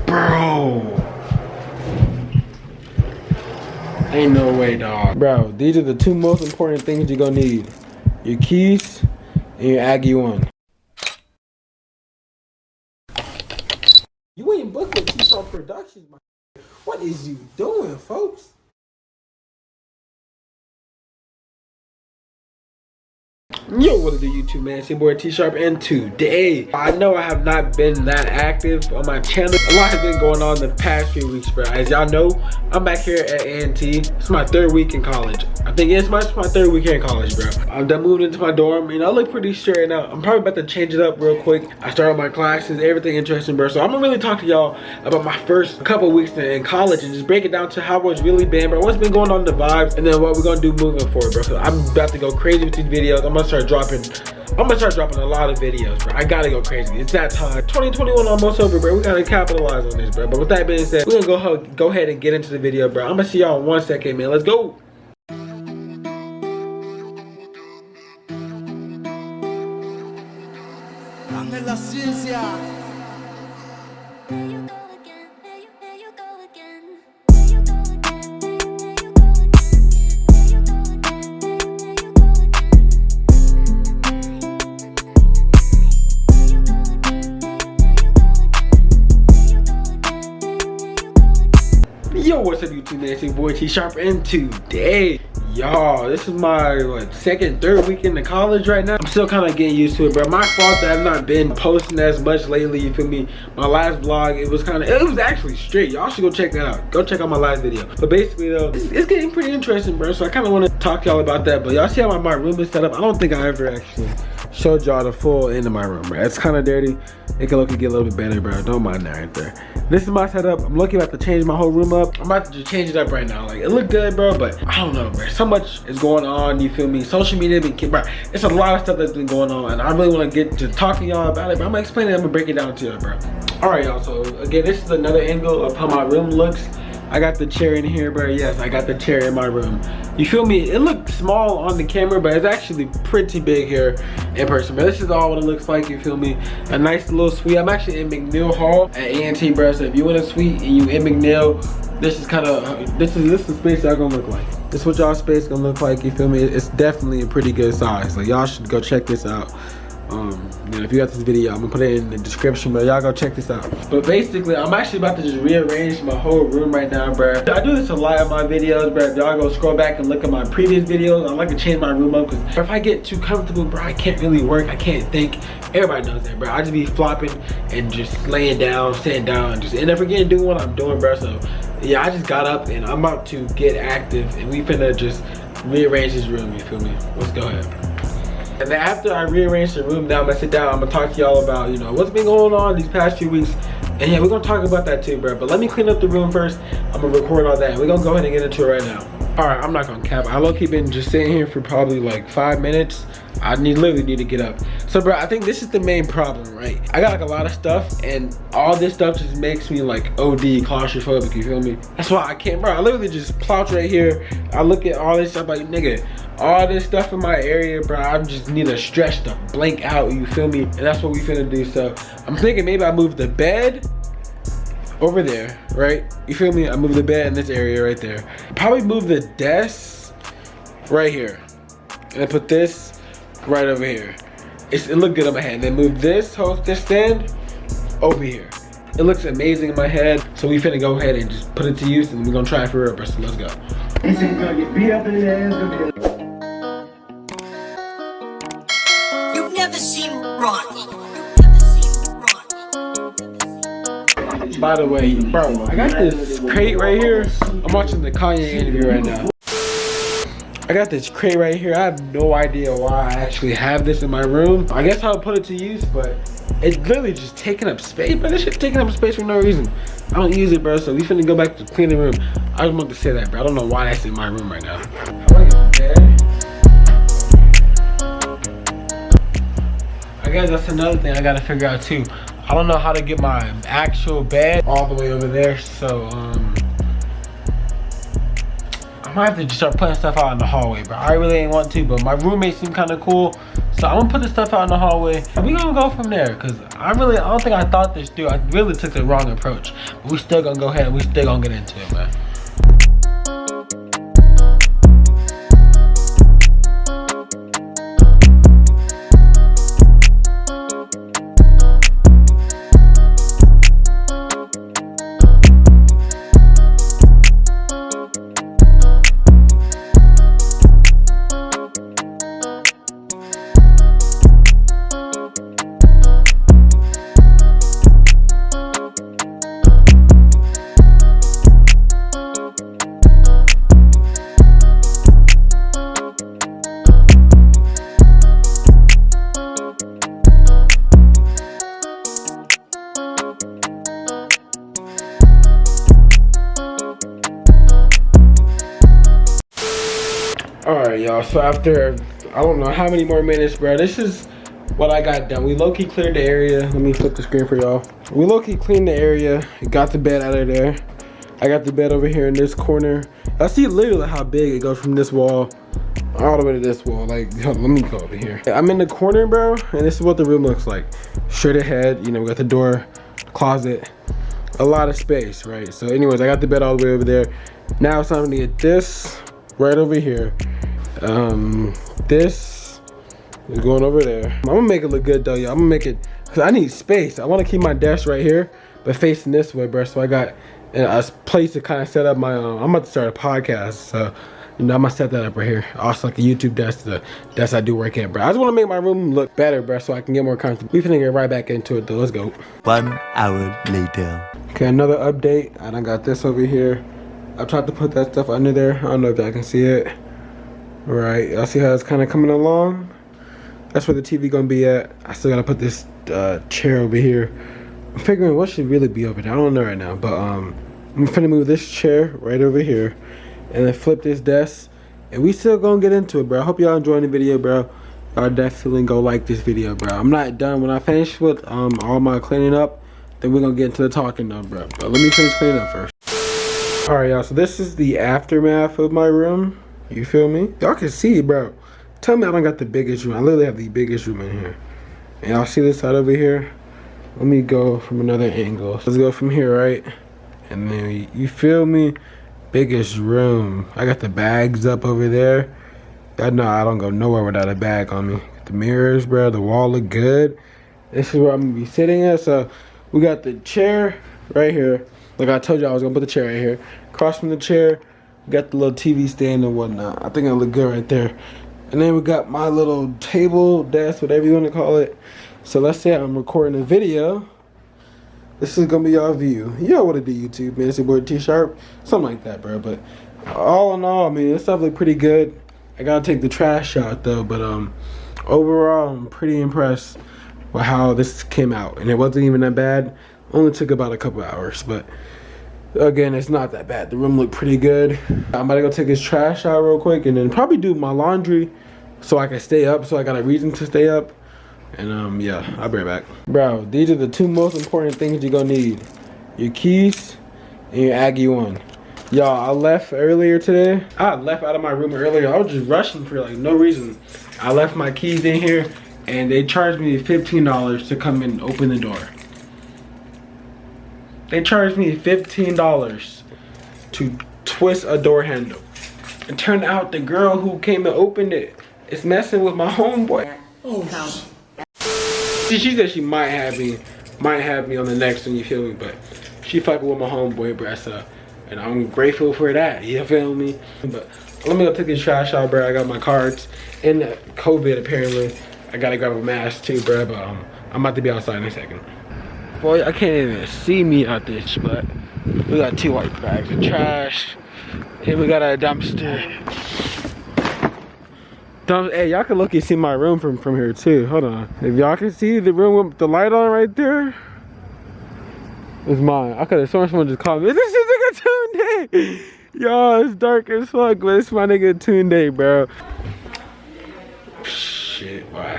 Bro. Ain't no way, dog. Bro, these are the two most important things you're gonna need. Your keys and your Aggie 1. You ain't booked with TSHARP Productions, man. What is you doing, folks? Yo, what up, YouTube, man? It's your boy T-Sharp, and today, I know I have not been that active on my channel. A lot has been going on the past few weeks, bro. As y'all know, I'm back here at A&T. It's my 3rd week in college. I think it's my 3rd week here in college, bro. I'm done moving into my dorm. You know, I look pretty straight now. I'm probably about to change it up real quick. I started my classes, everything interesting, bro. So I'm gonna really talk to y'all about my first couple weeks in college and just break it down to how it's really been, bro. What's been going on, the vibes, and then what we're gonna do moving forward, bro. So I'm about to go crazy with these videos. I'm gonna start dropping a lot of videos, bro. I gotta go crazy. It's that time. 2021 almost over, bro. We gotta capitalize on this, bro. But with that being said, we're gonna go ahead and get into the video, bro. I'm gonna see y'all in 1 second, man. Let's go. Yo, what's up, YouTube, man? It's your boy T-Sharp, and today, y'all, this is my, second, 3rd weekend in college right now. I'm still kind of getting used to it, bro. My fault that I've not been posting as much lately, you feel me? My last vlog, it was actually straight. Y'all should go check that out. Go check out my last video. But basically, though, it's getting pretty interesting, bro. So I kind of want to talk to y'all about that. But y'all see how my room is set up? I don't think I ever actually showed y'all the full end of my room, bro. It's kind of dirty. It can look and get a little bit better, bro. Don't mind that right there. This is my setup. I'm lucky about to change my whole room up. I'm about to just change it up right now. Like, it looked good, bro, but I don't know, bro. So much is going on, you feel me? Social media been, bro. It's a lot of stuff that's been going on, and I really want to get to talk to y'all about it, but I'm gonna explain it. I'm gonna break it down to you, bro. All right, y'all. So again, this is another angle of how my room looks. I got the chair in here, bro. Yes, I got the chair in my room. You feel me? It looks small on the camera, but it's actually pretty big here in person. But this is all what it looks like, you feel me? A nice little suite. I'm actually in McNeil Hall at A&T, bro. So if you in a suite and you in McNeil, this is the space y'all gonna look like. This is what y'all space gonna look like, you feel me? It's definitely a pretty good size. Like, y'all should go check this out. You know, if you got this video, I'm gonna put it in the description, but y'all go check this out. But basically, I'm actually about to just rearrange my whole room right now, bro. I do this a lot in my videos, bro. Y'all go scroll back and look at my previous videos. I like to change my room up, because if I get too comfortable, bro, I can't really work. I can't think. Everybody knows that, bro. I just be flopping and just laying down, sitting down, and just end up forgetting doing what I'm doing, bro. So yeah, I just got up and I'm about to get active, and we finna just rearrange this room, you feel me? Let's go ahead. And then after I rearrange the room, now I'm gonna sit down, I'm gonna talk to y'all about, you know, what's been going on these past few weeks. And yeah, we're gonna talk about that too, bro. But let me clean up the room first. I'm gonna record all that. We're gonna go ahead and get into it right now. All right, I'm not gonna cap. I low-key been just sitting here for probably like 5 minutes. I literally need to get up. So, bro, I think this is the main problem, right? I got like a lot of stuff, and all this stuff just makes me like OD claustrophobic, you feel me? That's why I can't, bro. I literally just plouch right here. I look at all this stuff like, nigga, all this stuff in my area, bro, I just need to stretch to blank out, you feel me? And that's what we finna do. So I'm thinking maybe I move the bed over there, right? You feel me? I move the bed in this area right there. Probably move the desk right here. And then put this right over here. It look good on my head. Then move this stand over here. It looks amazing in my head. So we finna go ahead and just put it to use, and we're gonna try it for real, bro. So let's go. He's gonna get beat up in his ass. You've never seen Ronnie. By the way, bro, I got this crate right here. I'm watching the Kanye interview right now. I got this crate right here. I have no idea why I actually have this in my room. I guess I'll put it to use, but it's literally just taking up space. But this shit's taking up space for no reason. I don't use it, bro, so we finna go back to clean the room. I just want to say that, bro. I don't know why that's in my room right now. I like it, man. I guess that's another thing I gotta figure out too. I don't know how to get my actual bed all the way over there, so I'm might have to just start putting stuff out in the hallway, bro. I really ain't want to, but my roommates seem kind of cool. So I'm gonna put the stuff out in the hallway. And we gonna go from there, cause I don't think I thought this through. I really took the wrong approach. But we still gonna go ahead and we still gonna get into it, man. Alright, y'all, so after I don't know how many more minutes, bro, this is what I got done. We low-key cleared the area. Let me flip the screen for y'all. We low-key cleaned the area, got the bed out of there. I got the bed over here in this corner. I see literally how big it goes from this wall all the way to this wall. Like, let me go over here. I'm in the corner, bro, and this is what the room looks like. Straight ahead, you know, we got the door, closet, a lot of space, right? So anyways, I got the bed all the way over there. Now it's time to get this right over here. This is going over there. I'm gonna make it look good though, y'all. I'm gonna make it, cause I need space. I wanna keep my desk right here, but facing this way, bro. So I got a place to kind of set up my, I'm about to start a podcast. So, you know, I'm gonna set that up right here. Also like a YouTube desk, the desk I do work at, bro. I just wanna make my room look better, bro, so I can get more content. We finna get right back into it though, let's go. 1 hour later. Okay, another update. I done got this over here. I tried to put that stuff under there. I don't know if y'all can see it. Right, y'all see how it's kind of coming along? That's where the TV gonna be at. I still gotta put this chair over here. I'm figuring what should really be over there. I don't know right now, but I'm finna move this chair right over here and then flip this desk, and we still gonna get into it, bro. I hope y'all enjoying the video, bro. Y'all definitely go like this video, bro. I'm not done. When I finish with all my cleaning up, then we're gonna get into the talking though, bro. But let me finish cleaning up first. All right, y'all, so this is the aftermath of my room. You feel me? Y'all can see, bro. Tell me I don't got the biggest room. I literally have the biggest room in here. And y'all see this side over here? Let me go from another angle. Let's go from here, right? And then, you feel me? Biggest room. I got the bags up over there. I know I don't go nowhere without a bag on me. The mirrors, bro. The wall look good. This is where I'm gonna be sitting at. So, we got the chair right here. Like I told you, I was gonna put the chair right here. Across from the chair, got the little TV stand and whatnot. I think it'll look good right there. And then we got my little table, desk, whatever you want to call it. So let's say I'm recording a video. This is gonna be our view. You know what to do, YouTube, man. It's your boy TSHARP. Something like that, bro. But all in all, I mean, this stuff look pretty good. I gotta take the trash out though, but overall, I'm pretty impressed with how this came out. And it wasn't even that bad. Only took about a couple hours, but again, it's not that bad. The room looked pretty good. I'm about to go take this trash out real quick and then probably do my laundry so I can stay up, so I got a reason to stay up. And yeah, I'll be right back. Bro, these are the two most important things you're gonna need. Your keys and your Aggie One. Y'all, I left earlier today. I left out of my room earlier. I was just rushing for like no reason. I left my keys in here and they charged me $15 to come in and open the door. They charged me $15 to twist a door handle. It turned out the girl who came and opened it is messing with my homeboy. Oh. She said she might have me on the next one, you feel me? But she fucking with my homeboy, bruh, so, and I'm grateful for that, you feel me? But let me go take this trash out, bro. I got my cards and COVID apparently. I gotta grab a mask too, bro, but I'm about to be outside in a second. Boy, I can't even see me out this, but we got 2 white bags of trash. Here we got a dumpster. Hey, y'all can look and see my room from here too. Hold on. If y'all can see the room with the light on right there, it's mine. I could have sworn someone just called me. This is nigga Tunde. Y'all, it's dark as fuck, but it's my nigga Tunde, bro. Shit, boy.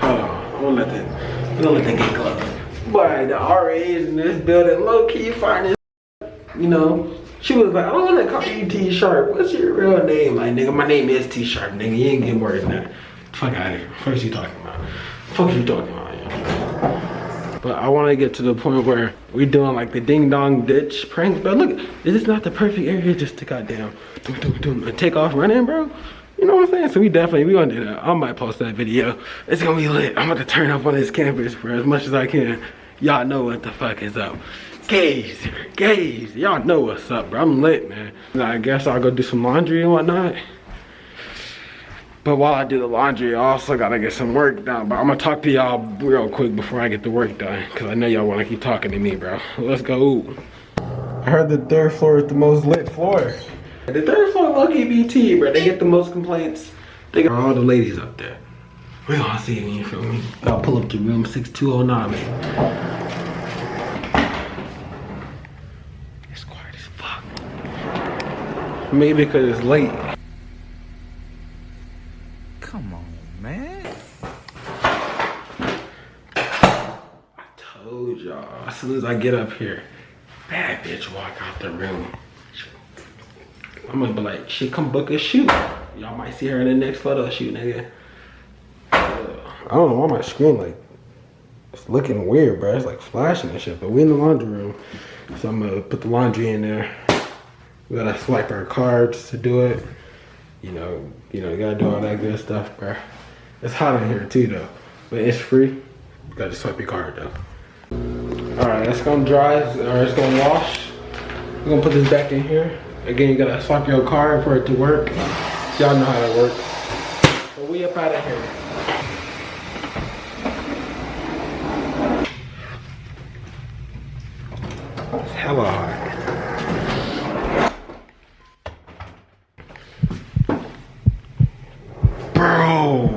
Hold on. I'm gonna let that get close. Boy, the RAs in this building, low key fine as, you know, She was like, I don't want to call you T-Sharp. What's your real name? Like, nigga, my name is T-Sharp, nigga. You ain't getting more than that. Fuck out of here. Fuck you talking about? Fuck you talking about, yeah. But I want to get to the point where we doing like the ding dong ditch pranks, bro. Look, this is not the perfect area just to goddamn take off running, bro. You know what I'm saying? So we gonna do that. I might post that video. It's gonna be lit. I'm about to turn up on this campus for as much as I can. Y'all know what the fuck is up. Gays, y'all know what's up, bro. I'm lit, man. I guess I'll go do some laundry and whatnot. But while I do the laundry, I also gotta get some work done. But I'm gonna talk to y'all real quick before I get the work done, cause I know y'all wanna keep talking to me, bro. Let's go. I heard the third floor is the most lit floor. The third floor low-key BT, bro. They get the most complaints. They got all the ladies up there. We gonna see me, you feel me? I'll pull up to room 6209, man. Maybe because it's late. Come on, man. I told y'all, as soon as I get up here, bad bitch walk out the room. I'm gonna be like, shit, come book a shoot. Y'all might see her in the next photo shoot, nigga. I don't know why my screen like, it's looking weird, bro. It's like flashing and shit, but we in the laundry room. So I'm gonna put the laundry in there. We gotta swipe our cards to do it. You know, you gotta do all that good stuff, bro. It's hot in here too, though, but it's free. You gotta swipe your card, though. All right, it's gonna dry, or it's gonna wash. We're gonna put this back in here. Again, you gotta swipe your card for it to work. Y'all know how that works. But we up out of here. It's hella hot. Bro,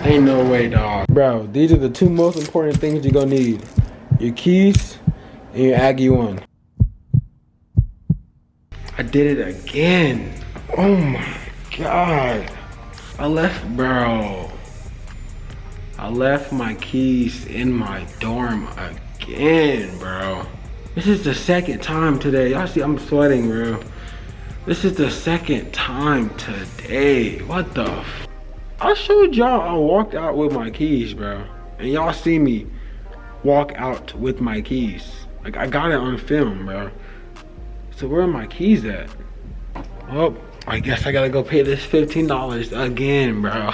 ain't no way, dog. Bro, these are the two most important things you're gonna need. Your keys and your Aggie 1. I did it again. Oh my God. I left my keys in my dorm again, bro. This is the second time today. Y'all see I'm sweating, bro. This is the second time today. What the f? I showed y'all I walked out with my keys, bro. And y'all see me walk out with my keys. Like, I got it on film, bro. So where are my keys at? Oh, I guess I gotta go pay this $15 again, bro.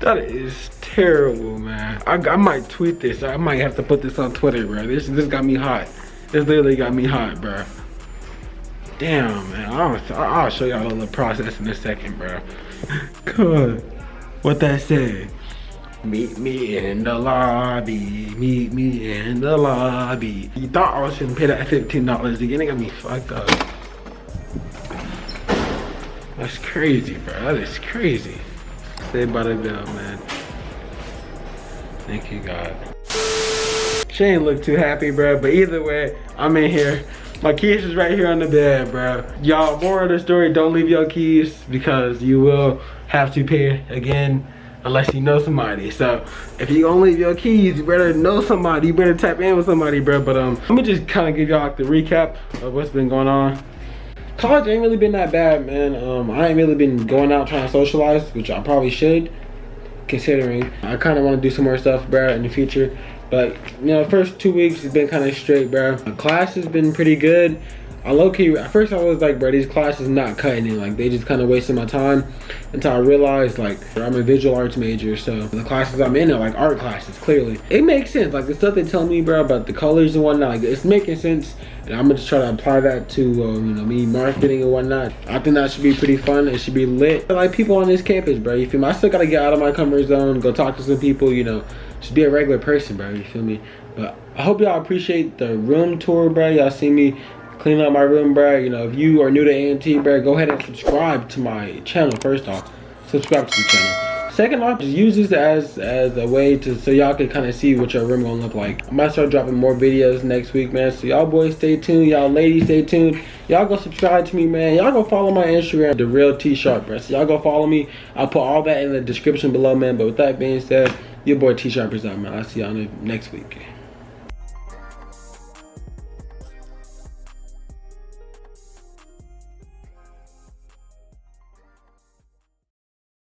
That is terrible, man. I might tweet this. I might have to put this on Twitter, bro. This got me hot. This literally got me hot, bro. Damn, man. I'll show y'all the process in a second, bro. God. What that say? Meet me in the lobby. Meet me in the lobby. You thought I was gonna pay that $15 again? It got me fucked up. That's crazy, bro. That is crazy. Saved by the bell, man. Thank you, God. She ain't look too happy, bro. But either way, I'm in here. My keys is right here on the bed, bro. Y'all, moral of the story, don't leave your keys because you will have to pay again unless you know somebody. So if you gonna leave your keys, you better know somebody. You better tap in with somebody, bro. But let me just kind of give y'all like the recap of what's been going on. College ain't really been that bad, man. I ain't really been going out trying to socialize, which I probably should, considering I kind of want to do some more stuff, bro, in the future. But you know, first 2 weeks has been kind of straight, bro. Class has been pretty good. I low-key, at first I was like, bro, these classes not cutting it. Like, they just kind of wasting my time until I realized, like, I'm a visual arts major, so the classes I'm in are like art classes, clearly. It makes sense. Like, the stuff they tell me, bro, about the colors and whatnot, like, it's making sense. And I'm gonna just try to apply that to, you know, me marketing and whatnot. I think that should be pretty fun. It should be lit. Like, people on this campus, bro, you feel me? I still gotta get out of my comfort zone, go talk to some people, you know, just be a regular person, bro, you feel me? But I hope y'all appreciate the room tour, bro. Y'all see me clean up my room, bro. You know, if you are new to A&T, bro, go ahead and subscribe to my channel. First off, subscribe to the channel. Second off, just use this as a way to, so y'all can kind of see what your room gonna look like. I might start dropping more videos next week, man. So y'all boys stay tuned. Y'all ladies stay tuned. Y'all go subscribe to me, man. Y'all go follow my Instagram, Darealtsharp, bro. So y'all go follow me. I'll put all that in the description below, man. But with that being said, your boy T-Sharp is out, man. I'll see y'all next week.